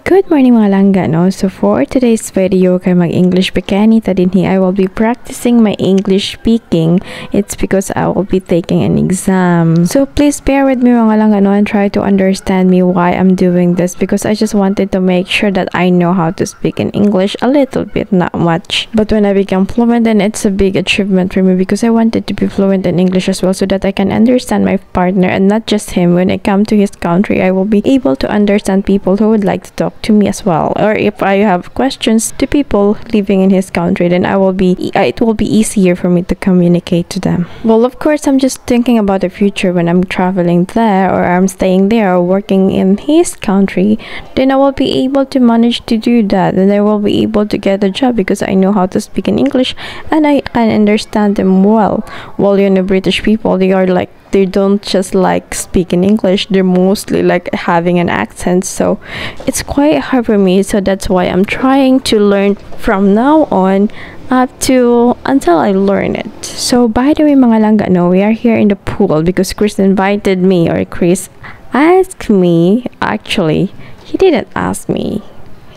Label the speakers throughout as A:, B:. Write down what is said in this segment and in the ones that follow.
A: Good morning mga langga, no? So for today's video, kay mag-English Bekanita din I will be practicing my English speaking. It's because I will be taking an exam. So please bear with me mga langga, no? And try to understand me why I'm doing this, because I just wanted to make sure that I know how to speak in English a little bit, not much. But when I become fluent, then it's a big achievement for me, because I wanted to be fluent in English as well, so that I can understand my partner and not just him. When I come to his country, I will be able to understand people who would like to talk to me as well, or if I have questions to people living in his country, then it will be easier for me to communicate to them. Well, of course, I'm just thinking about the future when I'm traveling there, or I'm staying there, or working in his country. Then I will be able to manage to do that, and I will be able to get a job because I know how to speak in English and I understand them well. Well, British people, they don't just like speak in English, they're mostly like having an accent, so it's quite hard for me. So that's why I'm trying to learn from now on up to until I learn it. So by the way mga langga, no, we are here in the pool because Chris invited me, or Chris asked me. Actually, he didn't ask me,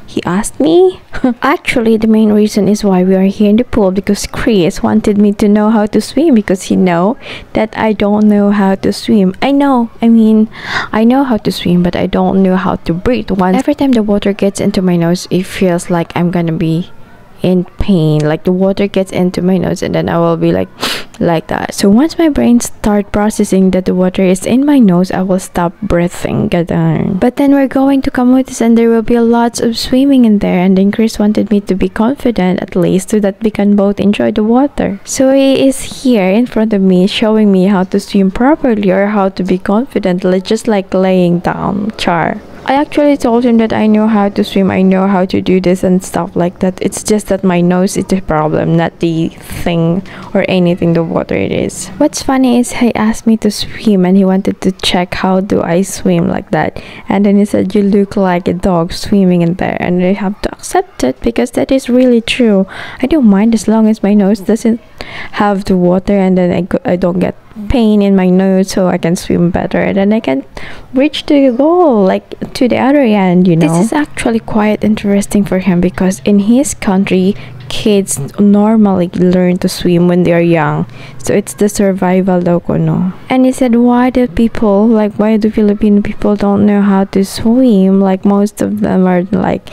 A: he asked me. Actually, the main reason is why we are here in the pool, because Chris wanted me to know how to swim, because he know that I don't know how to swim. I know how to swim, but I don't know how to breathe. Every time the water gets into my nose, it feels like I'm gonna be in pain, like the water gets into my nose, and then I will be like that. So once my brain start processing that the water is in my nose, I will stop breathing. But then we're going to Camotes, and there will be lots of swimming in there, and then Chris wanted me to be confident at least, so that we can both enjoy the water. So he is here in front of me showing me how to swim properly, or how to be confident, just like laying down. Char. I actually told him that I know how to swim, I know how to do this and stuff like that. It's just that my nose is the problem, not the thing or anything, the water it is. What's funny is he asked me to swim, and he wanted to check how do I swim like that. And then he said, you look like a dog swimming in there. And I have to accept it, because that is really true. I don't mind as long as my nose doesn't have the water, and then I don't get pain in my nose, so I can swim better, and then I can reach the goal, like to the other end, This is actually quite interesting for him, because in his country, kids normally learn to swim when they are young, so it's the survival loco, no? And he said, why do Filipino people don't know how to swim? Like most of them are like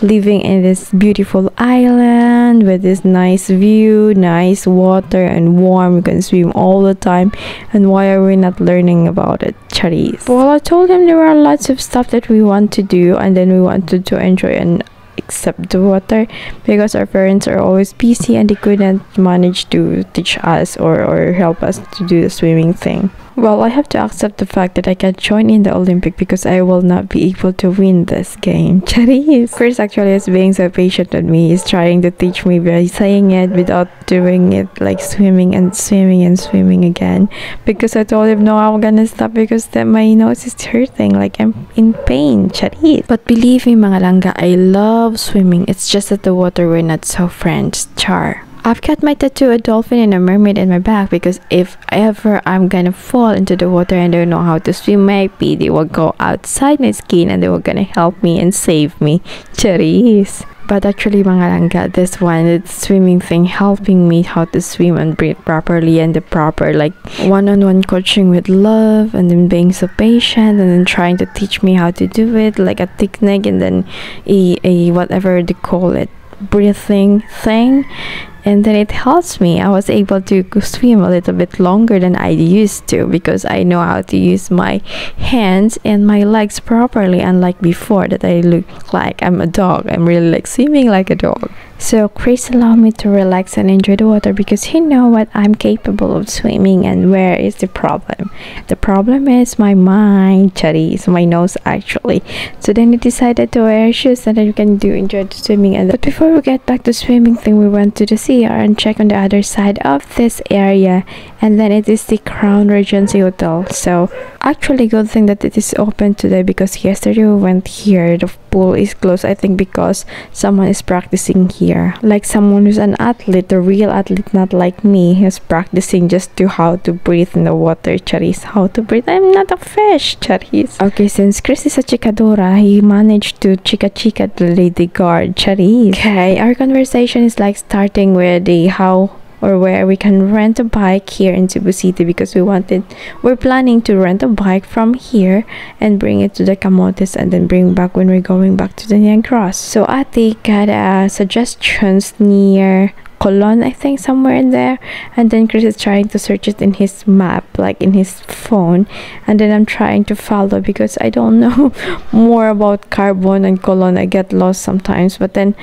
A: living in this beautiful island with this nice view, nice water, and warm. You can swim all the time, and why are we not learning about it? Charis. Well, I told him there are lots of stuff that we want to do, and then we wanted to enjoy and accept the water, because our parents are always busy and they couldn't manage to teach us or help us to do the swimming thing. Well, I have to accept the fact that I can't join in the Olympic, because I will not be able to win this game. Charis! Chris actually is being so patient with me. He's trying to teach me by saying it without doing it, like swimming and swimming and swimming again. Because I told him, no, I'm gonna stop, because my nose is hurting, like I'm in pain. Charis! But believe me mga langga, I love swimming. It's just that the water we're not so friends. Char. I've got my tattoo, a dolphin and a mermaid in my back, because if ever I'm gonna fall into the water and I don't know how to swim, maybe they will go outside my skin and they were gonna help me and save me. Charis! But actually mga langga, this swimming thing, helping me how to swim and breathe properly, and the proper like one-on-one coaching with love, and then being so patient, and then trying to teach me how to do it, like a technique, and then a whatever they call it, breathing thing. And then it helps me. I was able to swim a little bit longer than I used to, because I know how to use my hands and my legs properly, unlike before that I look like I'm a dog. I'm really like swimming like a dog. So Chris allowed me to relax and enjoy the water, because he know what I'm capable of swimming. And where is the problem? The problem is my mind, Charis, my nose actually. So then he decided to wear shoes, and then we can enjoy the swimming. But before we get back to swimming thing, we went to the sea. here and check on the other side of this area, and then it is the Crown Regency Hotel. So actually good thing that it is open today, because yesterday we went here, the pool is closed, I think because someone is practicing here, like someone who's an athlete, a real athlete, not like me, who's practicing just to how to breathe in the water. Charis, how to breathe, I'm not a fish. Charis. Okay, since Chris is a chikadora, he managed to chika the lady guard. Charis. Okay, our conversation is like starting with the how or where we can rent a bike here in Cebu City, because we're planning to rent a bike from here and bring it to the Camotes and then bring back when we're going back to the Negros. So Ate got suggestions near Colon, I think, somewhere in there, and then Chris is trying to search it in his map, like in his phone, and then I'm trying to follow because I don't know more about Carbon and Colon. I get lost sometimes, but then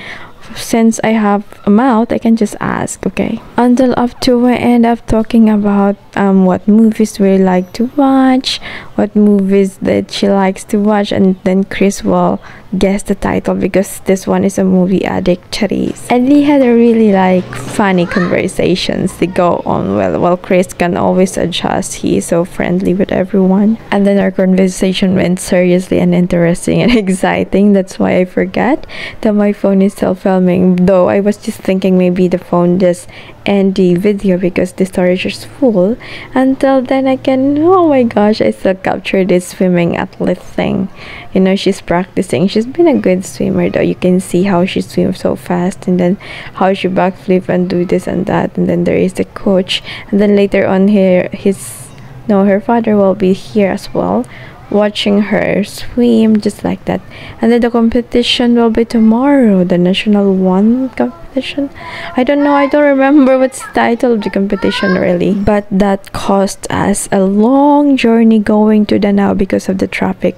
A: since I have a mouth, I can just ask. Okay, until up to we end up talking about what movies we like to watch, what movies that she likes to watch, and then Chris will guess the title because this one is a movie addict. Charis. And we had a really like funny conversations to go on while Chris can always adjust. He is so friendly with everyone, and then our conversation went seriously and interesting and exciting. That's why I forgot that my phone is still filming, though I was just thinking maybe the phone just end the video because the storage is full. Until then I can, oh my gosh, I still captured this swimming athlete thing. You know, she's practicing. She's been a good swimmer though. You can see how she swims so fast, and then how she backflip and do this and that, and then there is the coach, and then later on here her father will be here as well, watching her swim just like that. And then the competition will be tomorrow, the National 1 competition. I don't know, I don't remember what's the title of the competition really, but that cost us a long journey going to Danao because of the traffic,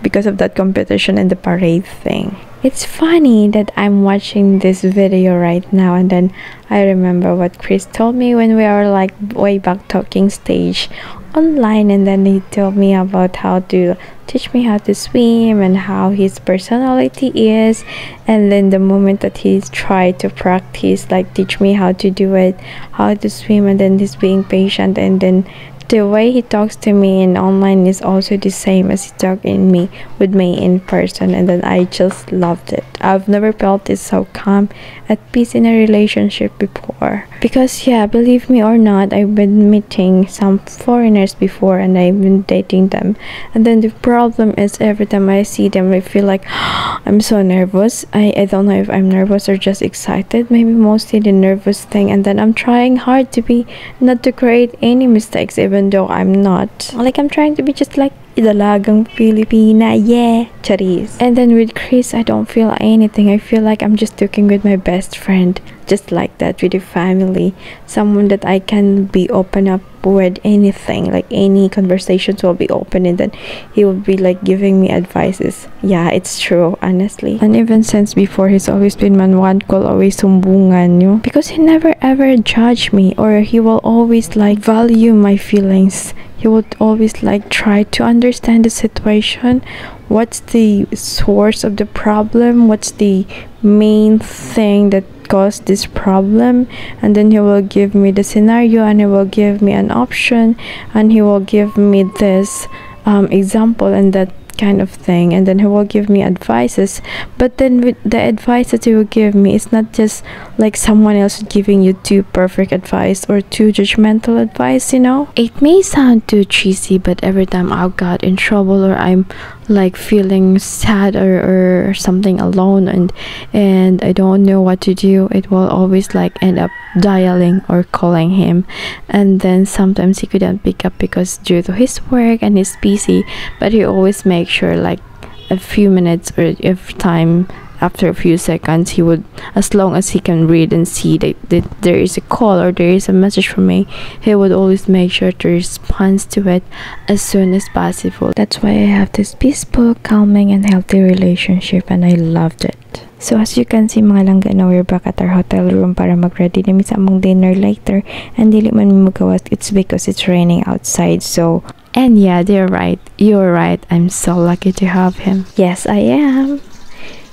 A: because of that competition and the parade thing. It's funny that I'm watching this video right now, and then I remember what Chris told me when we were like way back talking stage online, and then he told me about how to teach me how to swim and how his personality is. And then the moment that he tried to practice, like teach me how to do it, how to swim, and then he's being patient, and then the way he talks to me in online is also the same as he talked with me in person, and then I just loved it. I've never felt this so calm, at peace in a relationship before. Because yeah, believe me or not, I've been meeting some foreigners before and I've been dating them, and then the problem is every time I see them I feel like I'm so nervous. I don't know if I'm nervous or just excited, maybe mostly the nervous thing, and then I'm trying hard to not to create any mistakes, even though I'm not. Like I'm trying to be just like Idalagang Filipina, yeah, Charis. And then with Chris, I don't feel anything. I feel like I'm just talking with my best friend, just like that, with the family, someone that I can be open up with anything, like any conversations will be open, and then he will be like giving me advices. Yeah, it's true, honestly. And even since before, he's always been one call always sumbungan, you know? Because he never ever judge me, or he will always like value my feelings. He would always like try to understand the situation, what's the source of the problem, what's the main thing that caused this problem, and then he will give me the scenario, and he will give me an option, and he will give me this example and that kind of thing, and then he will give me advices. But then with the advice that he will give me, it's not just like someone else giving you too perfect advice or too judgmental advice, you know. It may sound too cheesy, but every time I got in trouble or I'm like feeling sad or something alone and I don't know what to do, it will always like end up dialing or calling him. And then sometimes he couldn't pick up because due to his work and he's busy, but he always makes sure like a few minutes or if time, after a few seconds, he would, as long as he can read and see that there is a call or there is a message from me, he would always make sure to respond to it as soon as possible. That's why I have this peaceful, calming, and healthy relationship, and I loved it. So as you can see mga langga, now we're back at our hotel room para mag-ready na sa among dinner later, and dili man mi magawas, it's because it's raining outside. So, and yeah, they're right, you're right, I'm so lucky to have him. Yes, I am.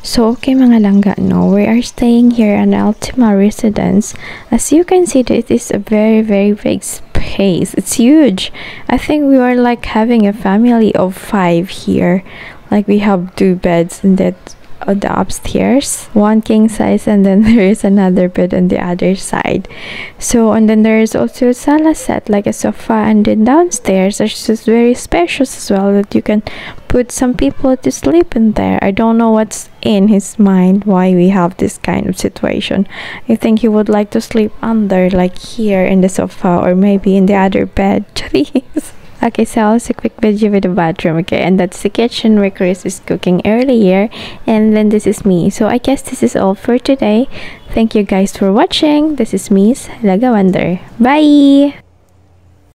A: So okay mga langga, no, we are staying here in Ultima residence. As you can see, it is a very big space. It's huge. I think we are like having a family of 5 here. Like we have 2 beds and that on the upstairs, 1 king size, and then there is another bed on the other side. So and then there is also a sala set, like a sofa, and then downstairs it's just very spacious as well, that you can put some people to sleep in there. I don't know what's in his mind why we have this kind of situation. I think he would like to sleep under, like here in the sofa, or maybe in the other bed. Please. Okay, so also a quick video with the bathroom, okay, and that's the kitchen where Chris is cooking earlier, and then this is me. So I guess this is all for today. Thank you guys for watching. This is Miss Lagawander. Bye!